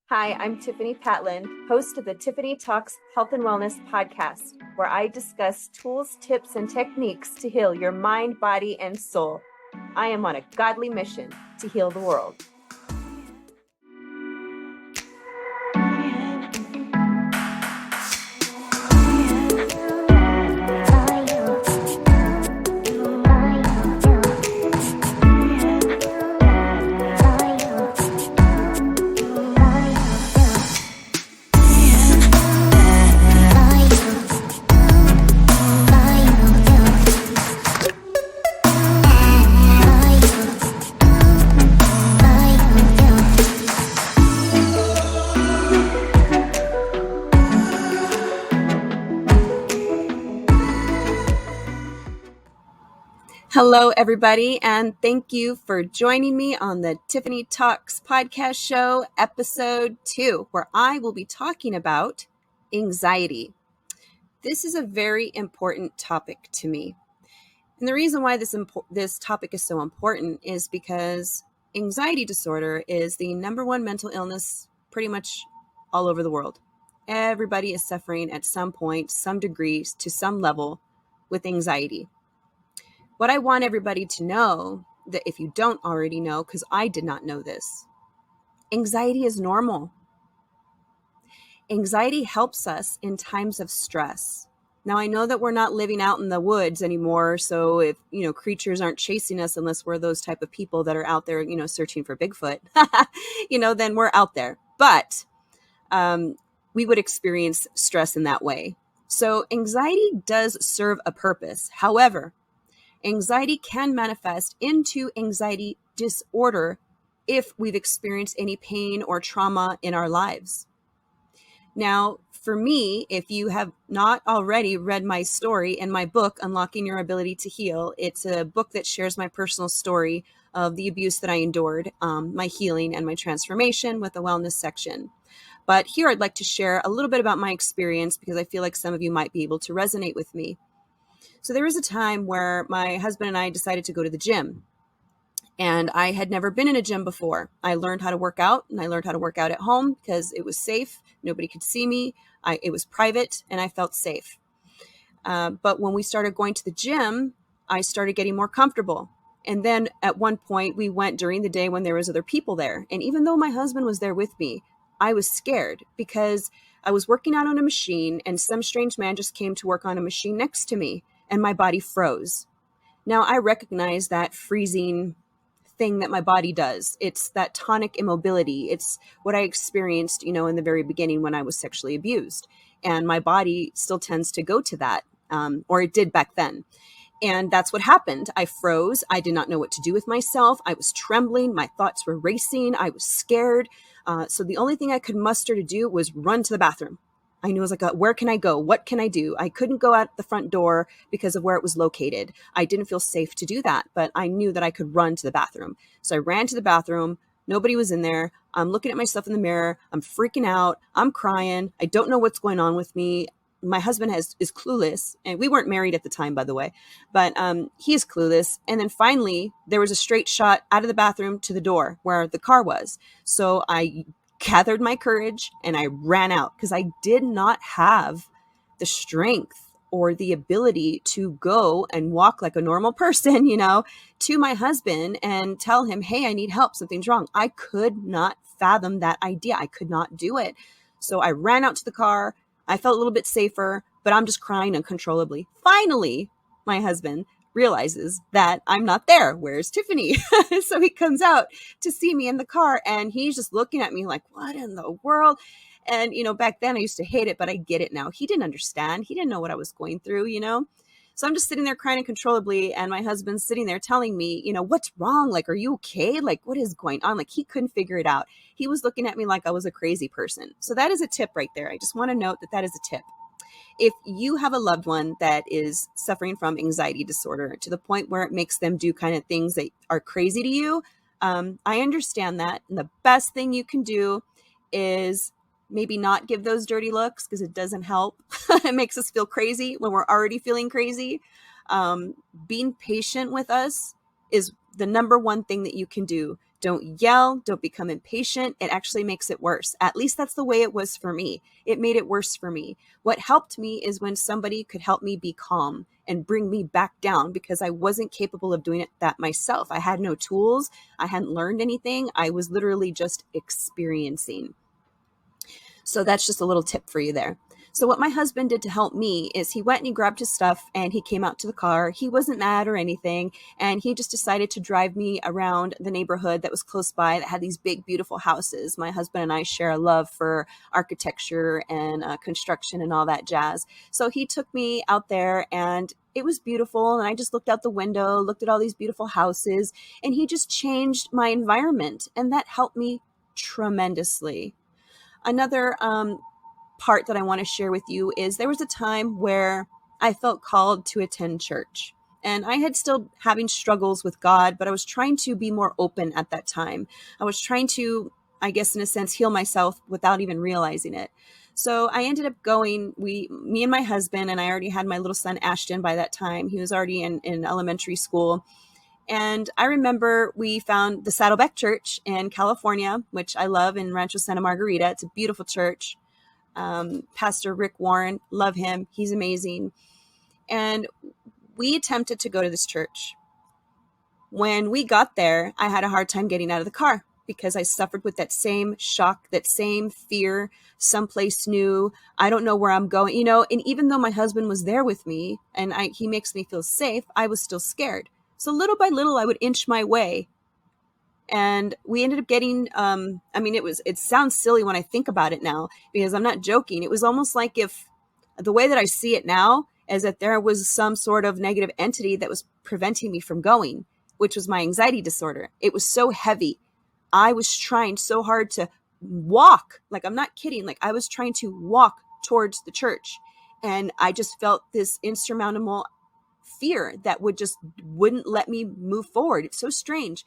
Hi, I'm Tiffany Patland, host of the Tiffani Talks Health and Wellness podcast, where I discuss tools, tips, and techniques to heal your mind, body, and soul. I am on a godly mission to heal the world. Hello, everybody, and thank you for joining me on the Tiffani Talks podcast show, episode 2, where I will be talking about anxiety. This is a very important topic to me. And the reason why this topic is so important is because anxiety disorder is the number one mental illness pretty much all over the world. Everybody is suffering at some point, some degrees, to some level with anxiety. What I want everybody to know, that if you don't already know, because I did not know this, anxiety is normal. Anxiety helps us in times of stress. Now, I know that we're not living out in the woods anymore, so if, creatures aren't chasing us unless we're those type of people that are out there, searching for Bigfoot, then we're out there. But we would experience stress in that way. So anxiety does serve a purpose. However, anxiety can manifest into anxiety disorder if we've experienced any pain or trauma in our lives. Now, for me, if you have not already read my story in my book, Unlocking Your Ability to Heal, it's a book that shares my personal story of the abuse that I endured, my healing and my transformation with the wellness section. But here I'd like to share a little bit about my experience because I feel like some of you might be able to resonate with me. So there was a time where my husband and I decided to go to the gym. And I had never been in a gym before. I learned how to work out, and I learned how to work out at home because it was safe. Nobody could see me. It was private, and I felt safe. But when we started going to the gym, I started getting more comfortable. And then at one point, we went during the day when there was other people there. And even though my husband was there with me, I was scared because I was working out on a machine, and some strange man just came to work on a machine next to me. And my body froze. Now, I recognize that freezing thing that my body does. It's that tonic immobility. It's what I experienced, in the very beginning when I was sexually abused. And my body still tends to go to that, or it did back then. And that's what happened. I froze. I did not know what to do with myself. I was trembling. My thoughts were racing. I was scared. So the only thing I could muster to do was run to the bathroom. I knew, I was like, where can I go? What can I do? I couldn't go out the front door because of where it was located. I didn't feel safe to do that, but I knew that I could run to the bathroom. So I ran to the bathroom. Nobody was in there. I'm looking at myself in the mirror. I'm freaking out. I'm crying. I don't know what's going on with me. My husband is clueless, and we weren't married at the time, by the way, but he is clueless. And then finally, there was a straight shot out of the bathroom to the door where the car was. So I gathered my courage and I ran out because I did not have the strength or the ability to go and walk like a normal person, to my husband and tell him, hey, I need help. Something's wrong. I could not fathom that idea. I could not do it. So I ran out to the car. I felt a little bit safer, but I'm just crying uncontrollably. Finally, my husband realizes that I'm not there. Where's Tiffany? So he comes out to see me in the car, and he's just looking at me like, what in the world? And, back then I used to hate it, but I get it now. He didn't understand. He didn't know what I was going through, So I'm just sitting there crying uncontrollably, and my husband's sitting there telling me, what's wrong? Like, are you okay? Like, what is going on? Like, he couldn't figure it out. He was looking at me like I was a crazy person. So that is a tip right there. I just want to note that is a tip. If you have a loved one that is suffering from anxiety disorder to the point where it makes them do kind of things that are crazy to you, I understand that. And the best thing you can do is maybe not give those dirty looks because it doesn't help. It makes us feel crazy when we're already feeling crazy. Being patient with us is the number one thing that you can do Don't yell, don't become impatient. It actually makes it worse. At least that's the way it was for me. It made it worse for me. What helped me is when somebody could help me be calm and bring me back down, because I wasn't capable of doing that myself. I had no tools. I hadn't learned anything. I was literally just experiencing. So that's just a little tip for you there. So what my husband did to help me is he went and he grabbed his stuff and he came out to the car. He wasn't mad or anything. And he just decided to drive me around the neighborhood that was close by that had these big, beautiful houses. My husband and I share a love for architecture and construction and all that jazz. So he took me out there and it was beautiful. And I just looked out the window, looked at all these beautiful houses, and he just changed my environment. And that helped me tremendously. Another part that I want to share with you is there was a time where I felt called to attend church. And I had still having struggles with God, but I was trying to be more open at that time. I was trying to, I guess, in a sense, heal myself without even realizing it. So I ended up going, me and my husband, and I already had my little son Ashton by that time. He was already in elementary school. And I remember we found the Saddleback Church in California, which I love, in Rancho Santa Margarita. It's a beautiful church. Pastor Rick Warren, love him. He's amazing. And we attempted to go to this church. When we got there, I had a hard time getting out of the car because I suffered with that same shock, that same fear, someplace new. I don't know where I'm going, and even though my husband was there with me and he makes me feel safe, I was still scared. So little by little, I would inch my way. And we ended up getting, it sounds silly when I think about it now, because I'm not joking. It was almost like if the way that I see it now is that there was some sort of negative entity that was preventing me from going, which was my anxiety disorder. It was so heavy. I was trying so hard to walk. Like, I'm not kidding. Like, I was trying to walk towards the church. And I just felt this insurmountable fear that wouldn't let me move forward. It's so strange.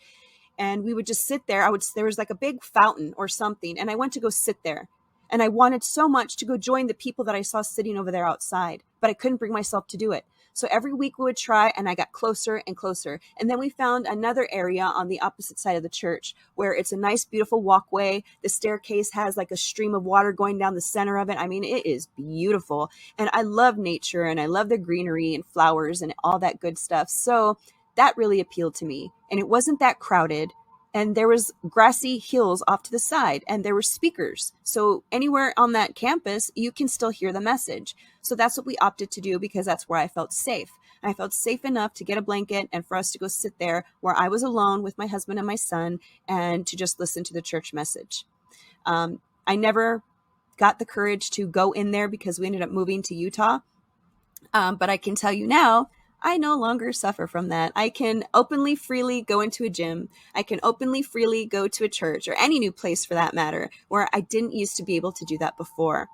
And we would just sit there. There was like a big fountain or something. And I went to go sit there. And I wanted so much to go join the people that I saw sitting over there outside, but I couldn't bring myself to do it. So every week we would try, and I got closer and closer. And then we found another area on the opposite side of the church where it's a nice, beautiful walkway. The staircase has like a stream of water going down the center of it. I mean, it is beautiful. And I love nature, and I love the greenery and flowers and all that good stuff. So that really appealed to me. And it wasn't that crowded. And there was grassy hills off to the side, and there were speakers. So anywhere on that campus, you can still hear the message. So that's what we opted to do, because that's where I felt safe. I felt safe enough to get a blanket and for us to go sit there where I was alone with my husband and my son, and to just listen to the church message. I never got the courage to go in there because we ended up moving to Utah. But I can tell you now, I no longer suffer from that. I can openly, freely go into a gym. I can openly, freely go to a church, or any new place for that matter, where I didn't used to be able to do that before.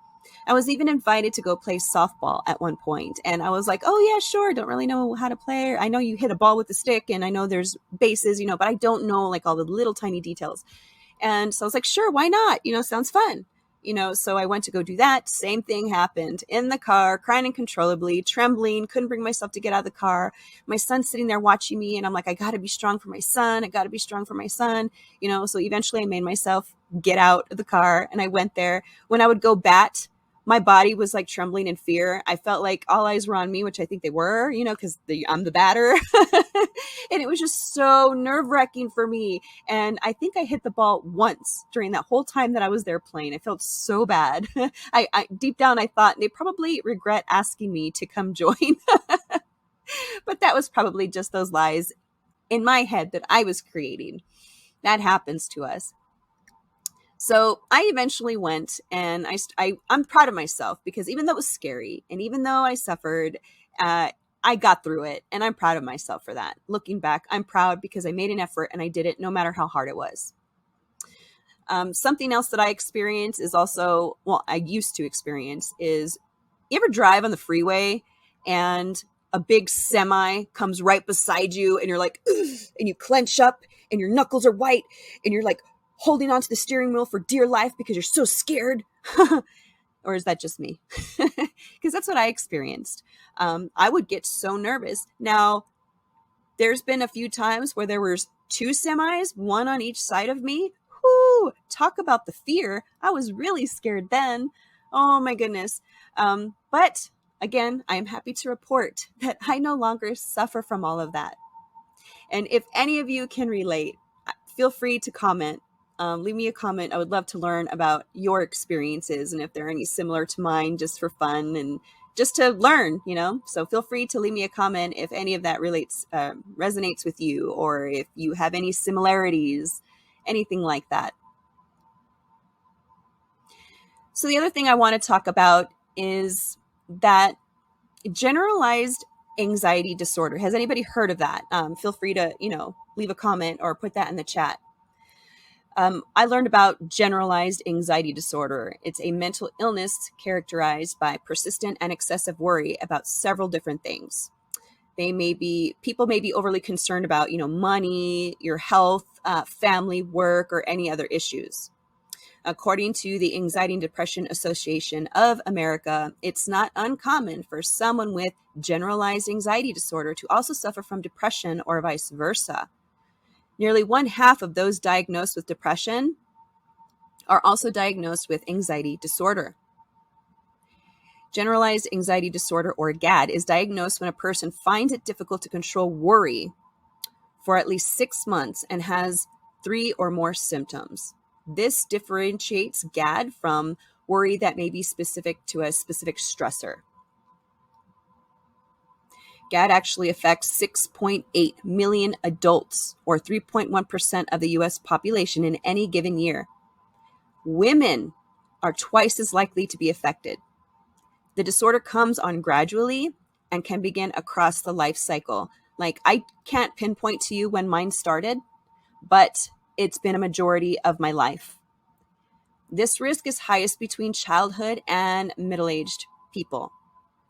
I was even invited to go play softball at one point, and I was like, oh yeah, sure. Don't really know how to play. I know you hit a ball with a stick, and I know there's bases, but I don't know like all the little tiny details. And so I was like, sure, why not? Sounds fun. So I went to go do that. Same thing happened in the car, crying uncontrollably, trembling, couldn't bring myself to get out of the car. My son's sitting there watching me, and I'm like, I got to be strong for my son. I got to be strong for my son. So eventually I made myself get out of the car, and I went there. When I would go bat, my body was like trembling in fear. I felt like all eyes were on me, which I think they were, because I'm the batter. And it was just so nerve-wracking for me. And I think I hit the ball once during that whole time that I was there playing. I felt so bad. I deep down, I thought they probably regret asking me to come join. But that was probably just those lies in my head that I was creating. That happens to us. So I eventually went, and I'm proud of myself, because even though it was scary and even though I suffered, I got through it, and I'm proud of myself for that. Looking back, I'm proud because I made an effort and I did it no matter how hard it was. Something else that I experienced is also, I used to experience is, you ever drive on the freeway and a big semi comes right beside you, and you're like, ugh, and you clench up and your knuckles are white and you're like holding onto the steering wheel for dear life because you're so scared? Or is that just me? Because that's what I experienced. I would get so nervous. Now, There's been a few times where there was two semis, one on each side of me. Whoo, talk about the fear. I was really scared then. Oh my goodness. But again, I am happy to report that I no longer suffer from all of that. And if any of you can relate, feel free to comment. Leave me a comment. I would love to learn about your experiences and if there are any similar to mine, just for fun and just to learn, So feel free to leave me a comment if any of that resonates with you, or if you have any similarities, anything like that. So the other thing I want to talk about is that generalized anxiety disorder. Has anybody heard of that? Feel free to, leave a comment or put that in the chat. I learned about generalized anxiety disorder. It's a mental illness characterized by persistent and excessive worry about several different things. People may be overly concerned about, money, your health, family, work, or any other issues. According to the Anxiety and Depression Association of America, it's not uncommon for someone with generalized anxiety disorder to also suffer from depression or vice versa. Nearly 1/2 of those diagnosed with depression are also diagnosed with anxiety disorder. Generalized anxiety disorder, or GAD, is diagnosed when a person finds it difficult to control worry for at least 6 months and has 3 or more symptoms. This differentiates GAD from worry that may be specific to a specific stressor. GAD actually affects 6.8 million adults, or 3.1% of the U.S. population in any given year. Women are twice as likely to be affected. The disorder comes on gradually and can begin across the life cycle. Like, I can't pinpoint to you when mine started, but it's been a majority of my life. This risk is highest between childhood and middle-aged people.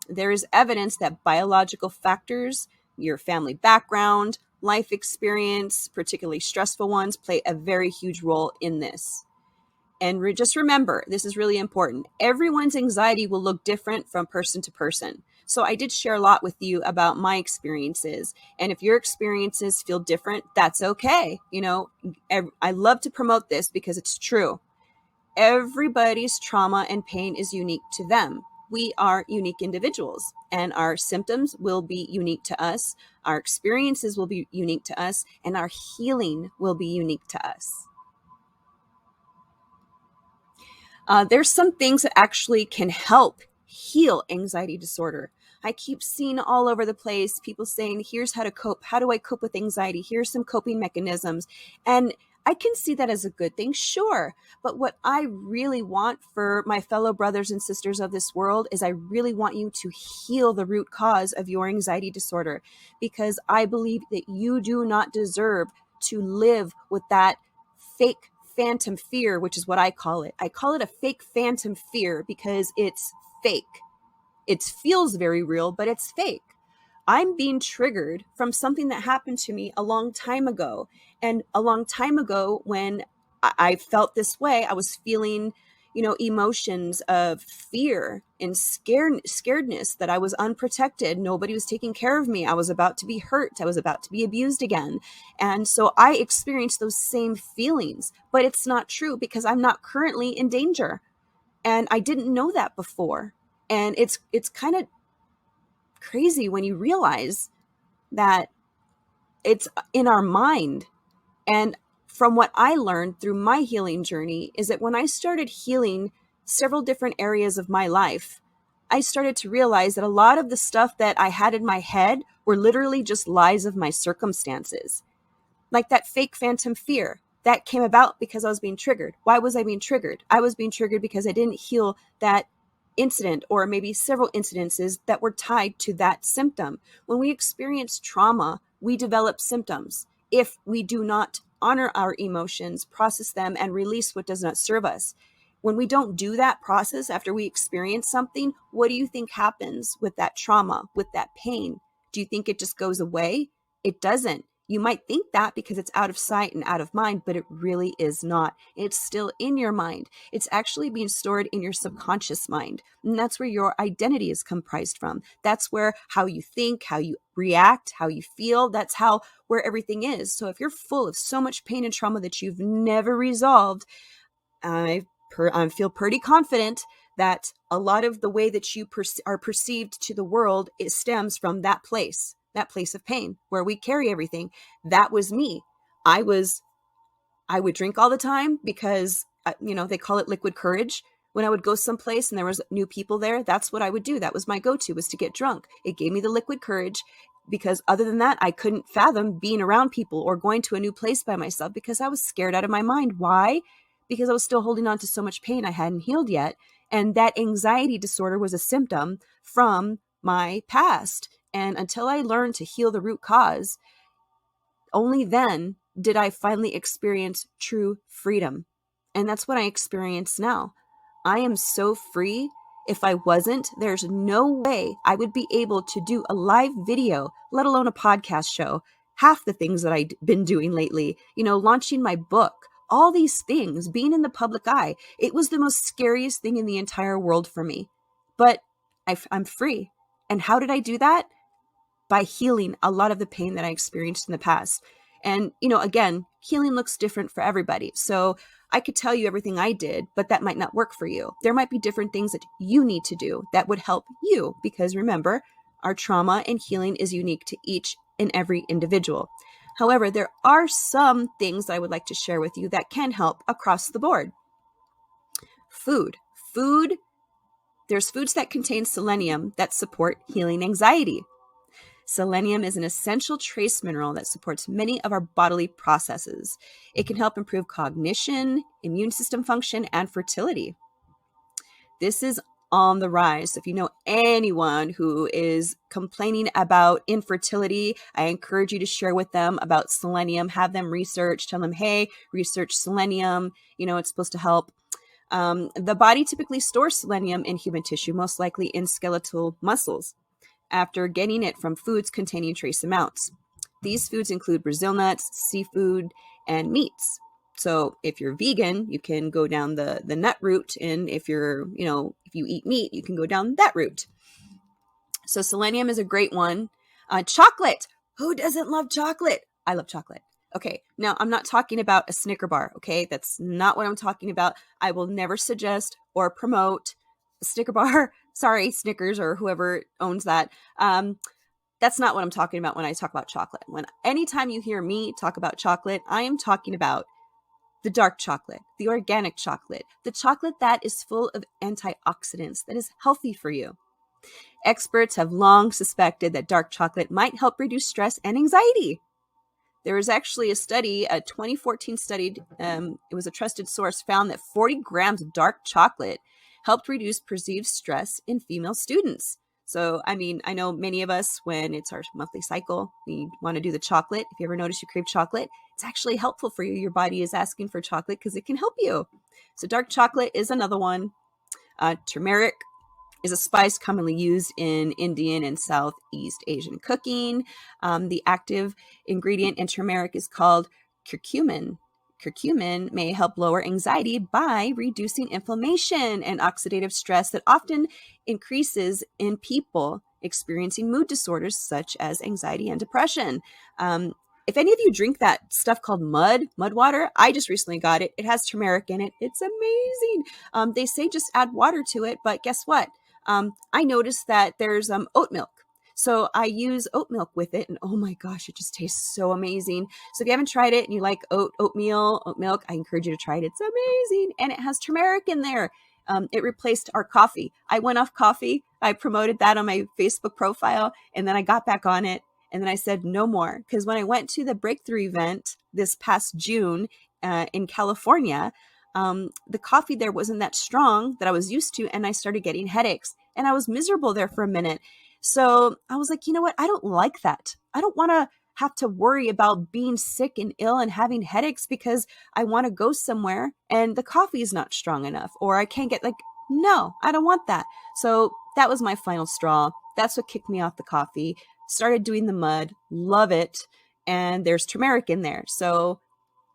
There is evidence that biological factors, your family background, life experience, particularly stressful ones, play a very huge role in this. And just remember, this is really important. Everyone's anxiety will look different from person to person. So I did share a lot with you about my experiences. And if your experiences feel different, that's okay. I love to promote this because it's true. Everybody's trauma and pain is unique to them. We are unique individuals, and our symptoms will be unique to us. Our experiences will be unique to us, and our healing will be unique to us. There's some things that actually can help heal anxiety disorder. I keep seeing all over the place people saying, here's how to cope. How do I cope with anxiety? Here's some coping mechanisms. And I can see that as a good thing, sure. But what I really want for my fellow brothers and sisters of this world is I really want you to heal the root cause of your anxiety disorder, because I believe that you do not deserve to live with that fake phantom fear, which is what I call it. I call it a fake phantom fear because it's fake. It feels very real, but it's fake. I'm being triggered from something that happened to me a long time ago. And a long time ago, when I felt this way, I was feeling, emotions of fear and scaredness, that I was unprotected. Nobody was taking care of me. I was about to be hurt. I was about to be abused again. And so I experienced those same feelings, but it's not true because I'm not currently in danger. And I didn't know that before. And it's kind of crazy when you realize that it's in our mind. And from what I learned through my healing journey is that when I started healing several different areas of my life, I started to realize that a lot of the stuff that I had in my head were literally just lies of my circumstances. Like that fake phantom fear that came about because I was being triggered. Why was I being triggered? I was being triggered because I didn't heal that incident, or maybe several incidences that were tied to that symptom. When we experience trauma, we develop symptoms. If we do not honor our emotions, process them, and release what does not serve us. When we don't do that process after we experience something, what do you think happens with that trauma, with that pain? Do you think it just goes away? It doesn't. You might think that because it's out of sight and out of mind, but it really is not. It's still in your mind. It's actually being stored in your subconscious mind. And that's where your identity is comprised from. That's where how you think, how you react, how you feel, that's how where everything is. So if you're full of so much pain and trauma that you've never resolved, I feel pretty confident that a lot of the way that you are perceived to the world, it stems from that place of pain where we carry everything. That was me. I would drink all the time because, they call it liquid courage. When I would go someplace and there was new people there, that's what I would do. That was my go-to, was to get drunk. It gave me the liquid courage because other than that, I couldn't fathom being around people or going to a new place by myself because I was scared out of my mind. Why? Because I was still holding on to so much pain I hadn't healed yet. And that anxiety disorder was a symptom from my past. And until I learned to heal the root cause, only then did I finally experience true freedom. And that's what I experience now. I am so free. If I wasn't, there's no way I would be able to do a live video, let alone a podcast show. Half the things that I've been doing lately, launching my book, all these things, being in the public eye. It was the most scariest thing in the entire world for me. But I'm free. And how did I do that? By healing a lot of the pain that I experienced in the past. And, again, healing looks different for everybody. So I could tell you everything I did, but that might not work for you. There might be different things that you need to do that would help you, because remember, our trauma and healing is unique to each and every individual. However, there are some things that I would like to share with you that can help across the board. Food. There's foods that contain selenium that support healing anxiety. Selenium is an essential trace mineral that supports many of our bodily processes. It can help improve cognition, immune system function, and fertility. This is on the rise. If you know anyone who is complaining about infertility, I encourage you to share with them about selenium. Have them research. Tell them, hey, research selenium. It's supposed to help. The body typically stores selenium in human tissue, most likely in skeletal muscles, after getting it from foods containing trace amounts. These foods include Brazil nuts, seafood, and meats. So if you're vegan, you can go down the nut route. And if you're, if you eat meat, you can go down that route. So selenium is a great one. Chocolate. Who doesn't love chocolate? I love chocolate. Okay, now I'm not talking about a Snicker bar, okay? That's not what I'm talking about. I will never suggest or promote a Snicker bar. Sorry, Snickers or whoever owns that. That's not what I'm talking about when I talk about chocolate. Anytime you hear me talk about chocolate, I am talking about the dark chocolate, the organic chocolate, the chocolate that is full of antioxidants, that is healthy for you. Experts have long suspected that dark chocolate might help reduce stress and anxiety. There was actually a study, a 2014 study, it was a trusted source, found that 40 grams of dark chocolate helped reduce perceived stress in female students. So, I know many of us, when it's our monthly cycle, we want to do the chocolate. If you ever notice you crave chocolate, it's actually helpful for you. Your body is asking for chocolate because it can help you. So dark chocolate is another one. Turmeric is a spice commonly used in Indian and Southeast Asian cooking. The active ingredient in turmeric is called curcumin. Curcumin may help lower anxiety by reducing inflammation and oxidative stress that often increases in people experiencing mood disorders such as anxiety and depression. If any of you drink that stuff called mud water, I just recently got it. It has turmeric in it. It's amazing. They say just add water to it, but guess what? I noticed that there's oat milk. So I use oat milk with it, and oh my gosh, it just tastes so amazing. So if you haven't tried it and you like oat milk, I encourage you to try it. It's amazing. And it has turmeric in there. It replaced our coffee. I went off coffee. I promoted that on my Facebook profile, and then I got back on it. And then I said, no more. Because when I went to the breakthrough event this past June in California, the coffee there wasn't that strong that I was used to. And I started getting headaches, and I was miserable there for a minute. So I was like, you know what? I don't like that. I don't want to have to worry about being sick and ill and having headaches because I want to go somewhere and the coffee is not strong enough, or I can't get no, I don't want that. So that was my final straw. That's what kicked me off the coffee. Started doing the mud. Love it. and there's turmeric in there. So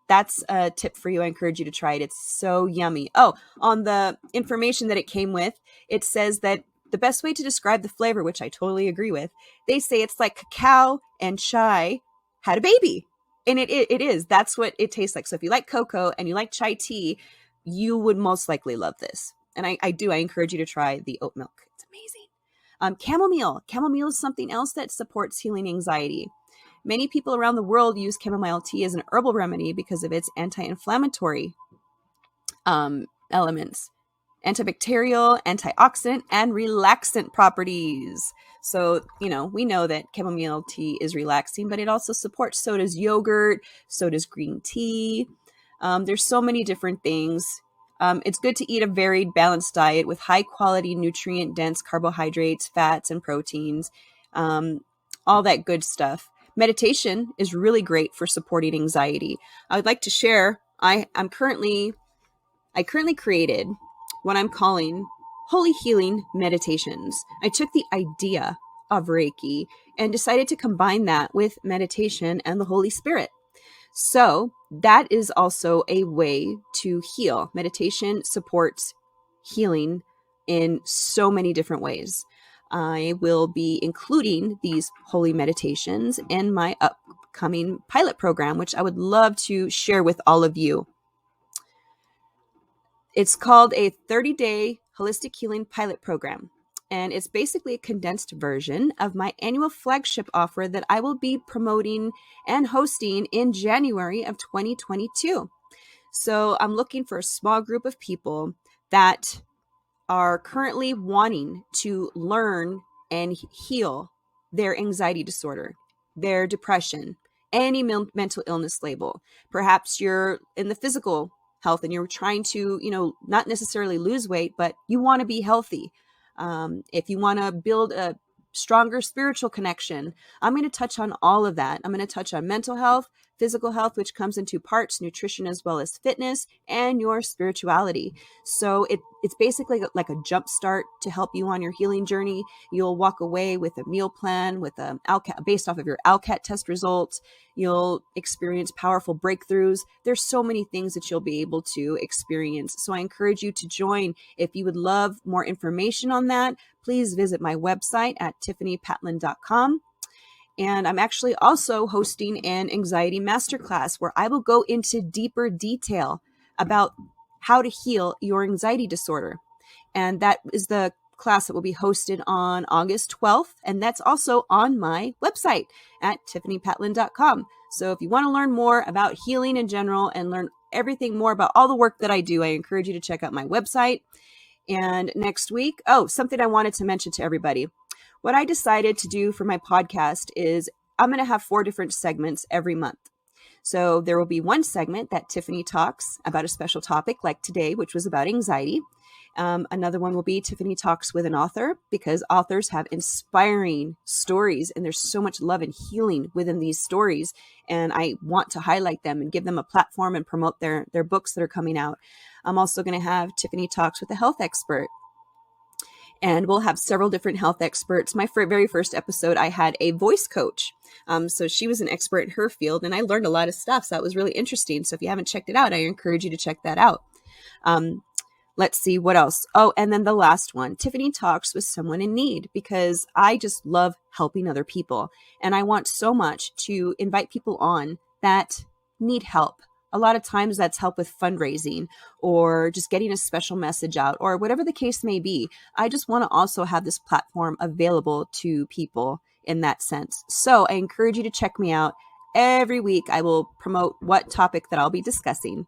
that's a tip for you. I encourage you to try it. It's so yummy. Oh, on the information that it came with, it says that the best way to describe the flavor, which I totally agree with, they say it's like cacao and chai had a baby. And it is. That's what it tastes like. So if you like cocoa and you like chai tea, you would most likely love this. And I do. I encourage you to try the oat milk. It's amazing. Chamomile. Chamomile is something else that supports healing anxiety. Many people around the world use chamomile tea as an herbal remedy because of its anti-inflammatory elements, antibacterial, antioxidant, and relaxant properties. So, we know that chamomile tea is relaxing, but it also supports. So does yogurt, so does green tea. There's so many different things. It's good to eat a varied, balanced diet with high-quality, nutrient-dense carbohydrates, fats, and proteins, all that good stuff. Meditation is really great for supporting anxiety. I would like to share, I currently created what I'm calling Holy Healing Meditations. I took the idea of Reiki and decided to combine that with meditation and the Holy Spirit. So that is also a way to heal. Meditation supports healing in so many different ways. I will be including these holy meditations in my upcoming pilot program, which I would love to share with all of you. It's called a 30-day holistic healing pilot program. And it's basically a condensed version of my annual flagship offer that I will be promoting and hosting in January of 2022. So I'm looking for a small group of people that are currently wanting to learn and heal their anxiety disorder, their depression, any mental illness label. Perhaps you're in the physical health and you're trying to, not necessarily lose weight, but you want to be healthy. If you want to build a stronger spiritual connection, I'm going to touch on all of that. I'm going to touch on mental health, physical health, which comes in two parts, nutrition as well as fitness, and your spirituality. So it's basically like a jump start to help you on your healing journey. You'll walk away with a meal plan with a based off of your ALCAT test results. You'll experience powerful breakthroughs. There's so many things that you'll be able to experience. So I encourage you to join. If you would love more information on that, please visit my website at tiffanipatland.com. And I'm actually also hosting an anxiety masterclass where I will go into deeper detail about how to heal your anxiety disorder. And that is the class that will be hosted on August 12th. And that's also on my website at tiffanipatland.com. So if you want to learn more about healing in general and learn everything more about all the work that I do, I encourage you to check out my website. And next week, something I wanted to mention to everybody. What I decided to do for my podcast is I'm going to have 4 different segments every month. So there will be one segment that Tiffani talks about a special topic like today, which was about anxiety. Another one will be Tiffani talks with an author, because authors have inspiring stories and there's so much love and healing within these stories. And I want to highlight them and give them a platform and promote their books that are coming out. I'm also going to have Tiffani talks with a health expert. And we'll have several different health experts. My very first episode, I had a voice coach. So she was an expert in her field, and I learned a lot of stuff. So that was really interesting. So if you haven't checked it out, I encourage you to check that out. Let's see what else. Oh, and then the last one, Tiffani talks with someone in need, because I just love helping other people. And I want so much to invite people on that need help. A lot of times that's help with fundraising or just getting a special message out or whatever the case may be. I just want to also have this platform available to people in that sense. So I encourage you to check me out. Every week I will promote what topic that I'll be discussing.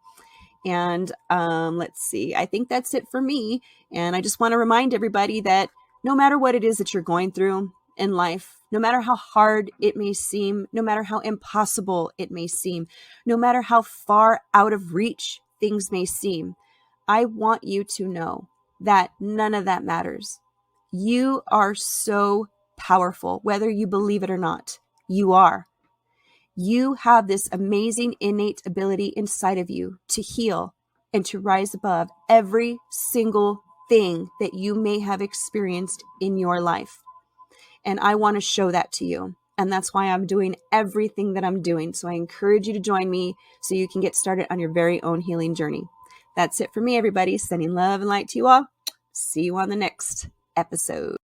And let's see, I think that's it for me. And I just want to remind everybody that no matter what it is that you're going through in life, no matter how hard it may seem, no matter how impossible it may seem, no matter how far out of reach things may seem, I want you to know that none of that matters. You are so powerful, whether you believe it or not. You are. You have this amazing innate ability inside of you to heal and to rise above every single thing that you may have experienced in your life. And I want to show that to you. And that's why I'm doing everything that I'm doing. So I encourage you to join me so you can get started on your very own healing journey. That's it for me, everybody. Sending love and light to you all. See you on the next episode.